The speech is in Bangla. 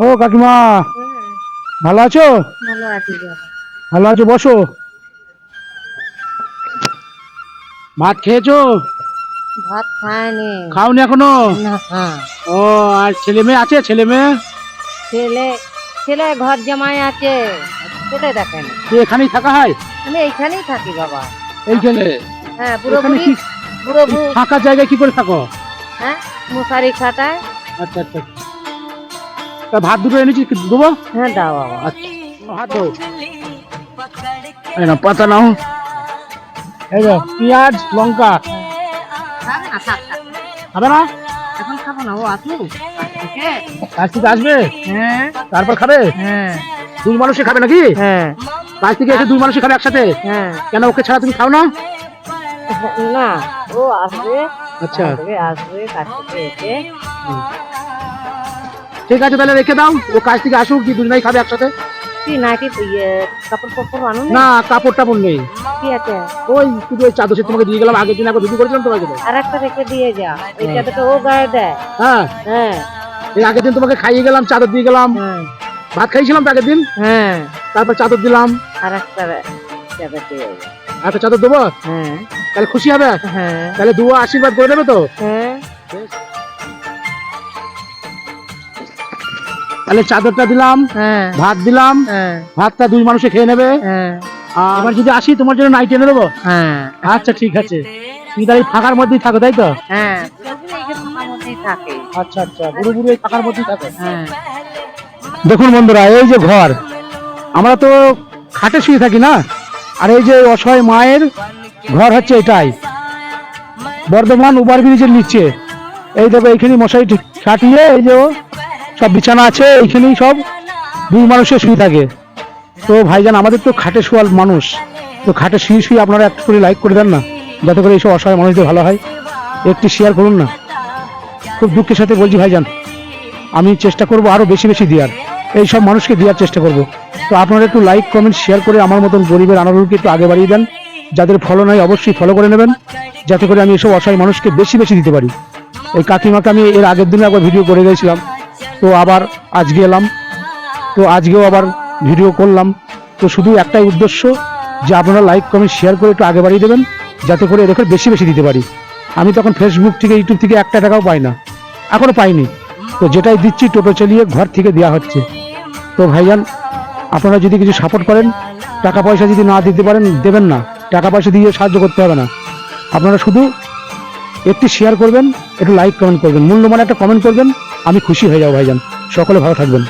ও কাকিমা, ভালো আছো? ভালো আছি বাবা। ভালো আছো, বসো। ভাত খেয়েছো? ভাত খায়নি। খাওনি এখনো? না। ও, আর ছেলে মেয়ে আছে? ছেলে মেয়ে ছেলে ছেলে ঘর জামাই আছে, ছেলে দেখেন। কি এখানেই থাকা হয়? আমি এইখানেই থাকি বাবা। এইখানে? হ্যাঁ, এখানে পুরোপুরি কি পুরোপুরি। ফাঁকা জায়গায় কি করে থাকো? হ্যাঁ, মশারি খাটায়। আচ্ছা আচ্ছা। তা ভাত দুটো এনেছি, দেবো? হ্যাঁ, দাও বাবা। আচ্ছা, ভাত দাও। এই নাও, পাতা নাও। এই যে পেঁয়াজ লঙ্কা। থাক না, থাক থাক। খাবে না? এখন খাবো না, ও আসুক কাজ থেকে আসবে, হ্যাঁ তারপর খাবে? হ্যাঁ দুই মানুষই খাবে নাকি? হ্যাঁ কাজ থেকে এসে দুই মানুষই খাবে একসাথে? হ্যাঁ। কেন, ওকে ছাড়া তুমি খাও না? না, ও আসবে। আচ্ছা, আসবে কাছ থেকে এসে। ঠিক আছে, তাহলে রেখে দাও। ও কাজ থেকে আসুক, কি দুজনেই খাবে একসাথে। কি নাকি কাপড় কাপড় আনো না, কাপড় টাপড় নেই। কি আছে? ওই শুধু ওই চাদর সে তোমাকে দিয়ে গেলাম, আগের দিন একবার ভিডিও করেছিলাম তোমাকে। আর একটা রেখে দিয়ে যা, এইটাতে তো ও গায়ে দেয়। হ্যাঁ, হ্যাঁ এই আগের দিন তোমাকে খাইয়ে গেলাম, চাদর দিয়ে গেলাম। হ্যাঁ ভাত খাইছিলাম তো আগের দিন, হ্যাঁ। তারপর চাদর দিলাম। আর একটা জায়গা দিয়ে যা। একটা চাদর দেবো, হ্যাঁ তাহলে খুশি হবে? হ্যাঁ তাহলে দুয়া আশীর্বাদ করে দেবে তো? হ্যাঁ তাহলে চাদরটা দিলাম, হ্যাঁ ভাত দিলাম। হ্যাঁ ভাতটা দুই মানুষে খেয়ে নেবে। হ্যাঁ এবার যদি আসি, তোমার জন্য নাইট এনে দেবো। হ্যাঁ আচ্ছা ঠিক আছে, তুমি তাহলে এই ফাঁকার মধ্যেই থাকো, তাই তো? হ্যাঁ, পুরোপুরি এই যে ফাঁকার মধ্যেই থাকে। আচ্ছা আচ্ছা, পুরোপুরি এই ফাঁকার মধ্যেই থাকো। হ্যাঁ দেখুন বন্ধুরা, এই যে ঘর, আমরা তো খাটে শুয়ে থাকি না, আর এই যে অসহায় মায়ের ঘর হচ্ছে এটাই, বর্ধমান ওভারব্রিজের নিচে। এই দেখো, এইখানে মশারি খাটিয়ে এই যে সব বিছানা আছে, এইখানেই সব দুই মানুষে শুয়ে থাকে। তো ভাইজান, আমাদের তো খাটে শোয়াল মানুষ, তো খাটে শুয়ে শুয়ে আপনারা একটু করে লাইক করে দেন না, যাতে করে এইসব অসহায় মানুষদের ভালো হয়। একটু শেয়ার করুন না, খুব দুঃখের সাথে বলছি ভাইজান। আমি চেষ্টা করব আরো বেশি বেশি দেওয়ার, এই সব মানুষকে দেওয়ার চেষ্টা করব। তো আপনারা একটু লাইক কমেন্ট শেয়ার করে আমার মতন গরিবের আনারুলকে একটু আগে বাড়িয়ে দেন। যাদের ফলো নাই অবশ্যই ফলো করে নেবেন, যাতে করে আমি এসব অসহায় মানুষকে বেশি বেশি দিতে পারি। ওই কাকিমাকে আমি এর আগের দিনে একবার ভিডিও করে গেছিলাম, তো আবার আজকে এলাম, তো আজকেও আবার ভিডিও করলাম। তো শুধু একটাই উদ্দেশ্য, যে আপনারা লাইক কমেন্ট শেয়ার করে একটু আগে বাড়িয়ে দেবেন, যাতে করে এদের বেশি বেশি দিতে পারি। আমি তখন ফেসবুক থেকে ইউটিউব থেকে একটা টাকাও পাই না, এখনো পাইনি। তো যেটাই দিচ্ছি টোটো চালিয়ে ঘর থেকে দেওয়া হচ্ছে। তো ভাইজান, আপনারা যদি কিছু সাপোর্ট করেন, টাকা পয়সা যদি না দিতে পারেন, দেবেন না, টাকা পয়সা দিয়ে সাহায্য করতে হবে না। আপনারা শুধু একটু শেয়ার করবেন, একটু লাইক কমেন্ট করবেন, মূল্যবান একটা কমেন্ট করবেন, আমি খুশি হয়ে যাবো ভাইজান। সকলে ভালো থাকবেন।